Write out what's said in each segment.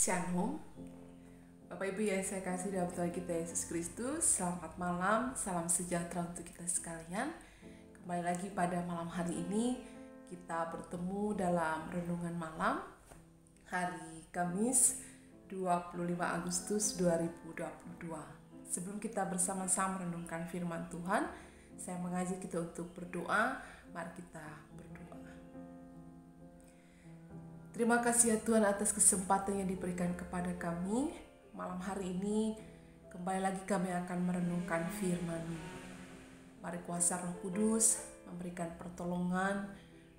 Shalom, Bapak Ibu yang saya kasih dalam Tuhan kita Yesus Kristus. Selamat malam, salam sejahtera untuk kita sekalian. Kembali lagi pada malam hari ini kita bertemu dalam renungan malam hari Kamis 25 Agustus 2022. Sebelum kita bersama-sama merenungkan firman Tuhan, saya mengajak kita untuk berdoa. Mari kita berdoa. Terima kasih ya Tuhan atas kesempatan yang diberikan kepada kami. Malam hari ini kembali lagi kami akan merenungkan firman-Mu. Mari kuasa Roh Kudus memberikan pertolongan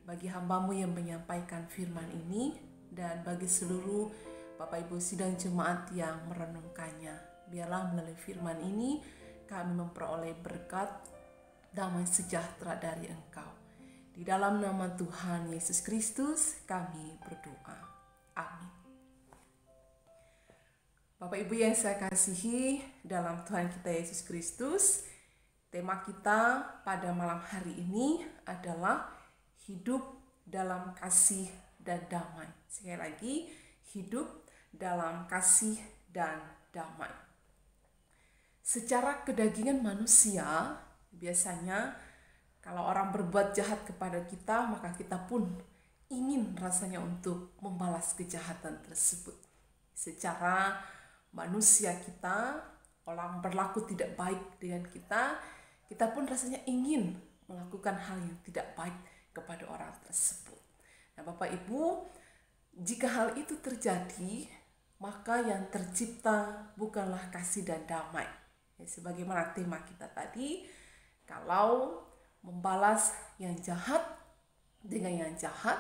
bagi hamba-Mu yang menyampaikan firman ini dan bagi seluruh Bapak Ibu sidang jemaat yang merenungkannya. Biarlah melalui firman ini kami memperoleh berkat damai sejahtera dari Engkau. Di dalam nama Tuhan Yesus Kristus kami berdoa. Amin. Bapak Ibu yang saya kasihi dalam Tuhan kita Yesus Kristus, tema kita pada malam hari ini adalah hidup dalam kasih dan damai. Sekali lagi, hidup dalam kasih dan damai. Secara kedagingan manusia, biasanya kalau orang berbuat jahat kepada kita, maka kita pun ingin rasanya untuk membalas kejahatan tersebut. Secara manusia kita, orang berlaku tidak baik dengan kita, kita pun rasanya ingin melakukan hal yang tidak baik kepada orang tersebut. Nah, Bapak Ibu, jika hal itu terjadi, maka yang tercipta bukanlah kasih dan damai. Ya, sebagaimana tema kita tadi, kalau membalas yang jahat dengan yang jahat,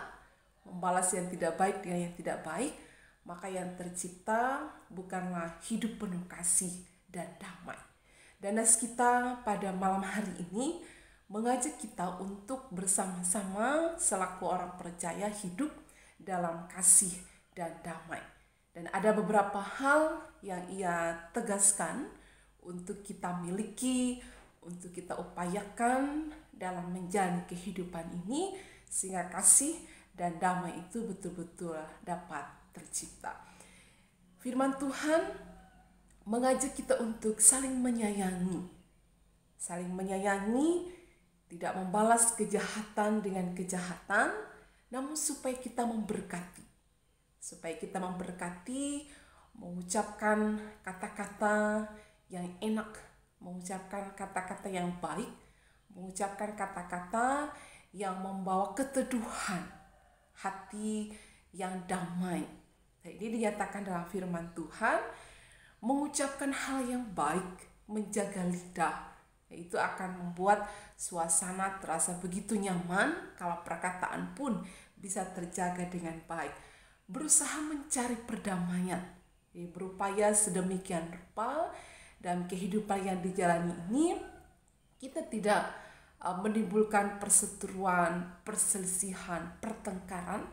membalas yang tidak baik dengan yang tidak baik, maka yang tercipta bukanlah hidup penuh kasih dan damai. Dan nas kita pada malam hari ini mengajak kita untuk bersama-sama selaku orang percaya hidup dalam kasih dan damai. Dan ada beberapa hal yang ia tegaskan untuk kita miliki, untuk kita upayakan dalam menjalani kehidupan ini sehingga kasih dan damai itu betul-betul dapat tercipta. Firman Tuhan mengajak kita untuk saling menyayangi. Saling menyayangi, tidak membalas kejahatan dengan kejahatan, namun supaya kita memberkati. Supaya kita memberkati, mengucapkan kata-kata yang enak, mengucapkan kata-kata yang baik, mengucapkan kata-kata yang membawa keteduhan, hati yang damai. Nah, ini dinyatakan dalam firman Tuhan, mengucapkan hal yang baik, menjaga lidah, itu akan membuat suasana terasa begitu nyaman kalau perkataan pun bisa terjaga dengan baik. Berusaha mencari perdamaian, berupaya sedemikian rupa dalam kehidupan yang dijalani ini kita tidak menimbulkan perseteruan, perselisihan, pertengkaran,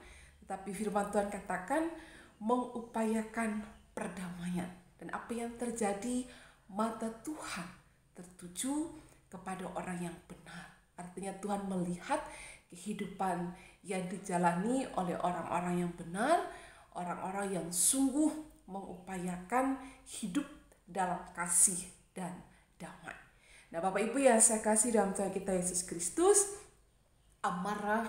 tetapi firman Tuhan katakan mengupayakan perdamaian. Dan apa yang terjadi, mata Tuhan tertuju kepada orang yang benar. Artinya Tuhan melihat kehidupan yang dijalani oleh orang-orang yang benar, orang-orang yang sungguh mengupayakan hidup dalam kasih dan damai. Nah, Bapak Ibu yang saya kasih dalam Tuhan kita Yesus Kristus, amarah,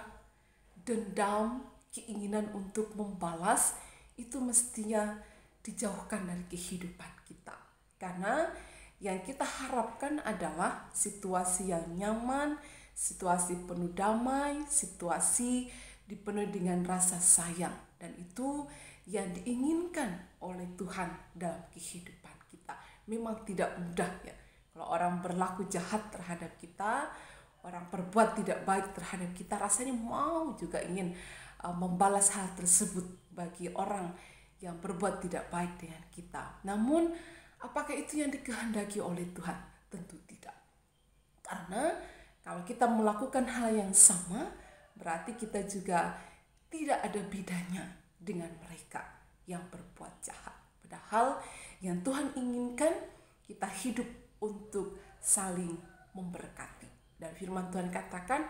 dendam, keinginan untuk membalas itu mestinya dijauhkan dari kehidupan kita. Karena yang kita harapkan adalah situasi yang nyaman, situasi penuh damai, situasi dipenuhi dengan rasa sayang. Dan itu yang diinginkan oleh Tuhan dalam kehidupan kita. Memang tidak mudah ya. Kalau orang berlaku jahat terhadap kita, orang berbuat tidak baik terhadap kita, rasanya mau juga ingin membalas hal tersebut bagi orang yang berbuat tidak baik dengan kita. Namun, apakah itu yang dikehendaki oleh Tuhan? Tentu tidak. Karena kalau kita melakukan hal yang sama, berarti kita juga tidak ada bedanya dengan mereka yang berbuat jahat. Padahal yang Tuhan inginkan kita hidup untuk saling memberkati. Dan firman Tuhan katakan,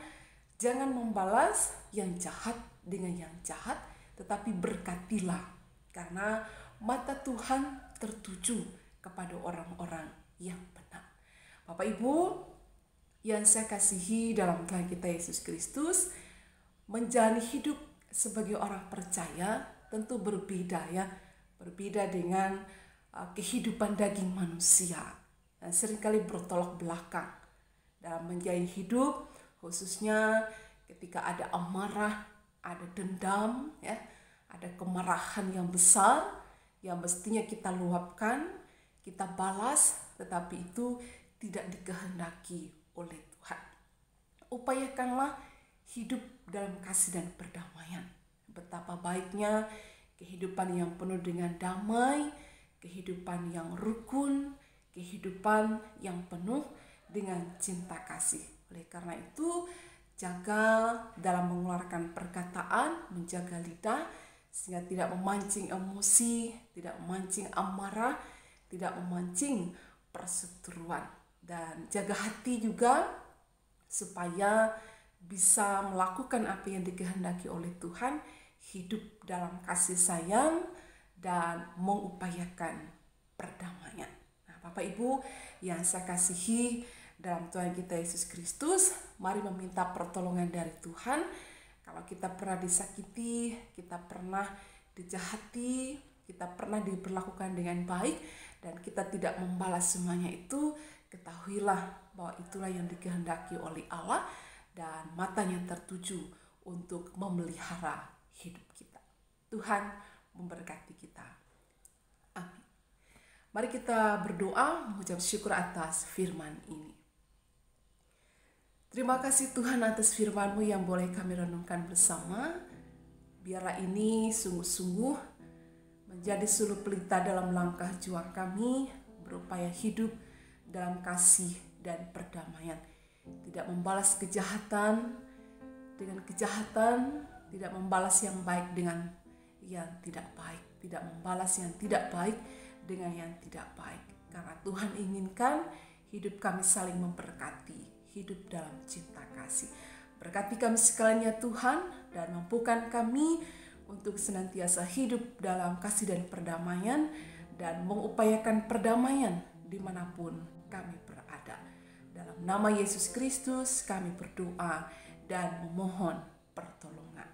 jangan membalas yang jahat dengan yang jahat, tetapi berkatilah. Karena mata Tuhan tertuju kepada orang-orang yang benar. Bapak Ibu yang saya kasihi dalam Tuhan kita Yesus Kristus, menjalani hidup sebagai orang percaya tentu berbeda ya, berbeda dengan kehidupan daging manusia dan seringkali bertolak belakang dalam menjalani hidup, khususnya ketika ada amarah, ada dendam ya, ada kemarahan yang besar yang mestinya kita luapkan, kita balas, tetapi itu tidak dikehendaki oleh Tuhan. Upayakanlah hidup dalam kasih dan perdamaian. Betapa baiknya kehidupan yang penuh dengan damai, kehidupan yang rukun, kehidupan yang penuh dengan cinta kasih. Oleh karena itu, jaga dalam mengeluarkan perkataan, menjaga lidah, sehingga tidak memancing emosi, tidak memancing amarah, tidak memancing perseteruan. Dan jaga hati juga supaya bisa melakukan apa yang dikehendaki oleh Tuhan, hidup dalam kasih sayang dan mengupayakan perdamaian. Nah, Bapak Ibu yang saya kasihi dalam Tuhan kita Yesus Kristus, mari meminta pertolongan dari Tuhan. Kalau kita pernah disakiti, kita pernah dijahati, kita pernah diperlakukan dengan baik, dan kita tidak membalas semuanya itu, ketahuilah bahwa itulah yang dikehendaki oleh Allah dan matanya tertuju untuk memelihara hidup kita. Tuhan memberkati kita. Amin. Mari kita berdoa mengucap syukur atas firman ini. Terima kasih Tuhan atas firman-Mu yang boleh kami renungkan bersama. Biarlah ini sungguh-sungguh menjadi suluh pelita dalam langkah juang kami berupaya hidup dalam kasih dan perdamaian. Tidak membalas kejahatan dengan kejahatan, tidak membalas yang baik dengan yang tidak baik, tidak membalas yang tidak baik dengan yang tidak baik. Karena Tuhan inginkan hidup kami saling memberkati, hidup dalam cinta kasih. Berkati kami sekalian ya Tuhan, dan mampukan kami untuk senantiasa hidup dalam kasih dan perdamaian, dan mengupayakan perdamaian dimanapun kami berada. Dalam nama Yesus Kristus kami berdoa dan memohon pertolongan.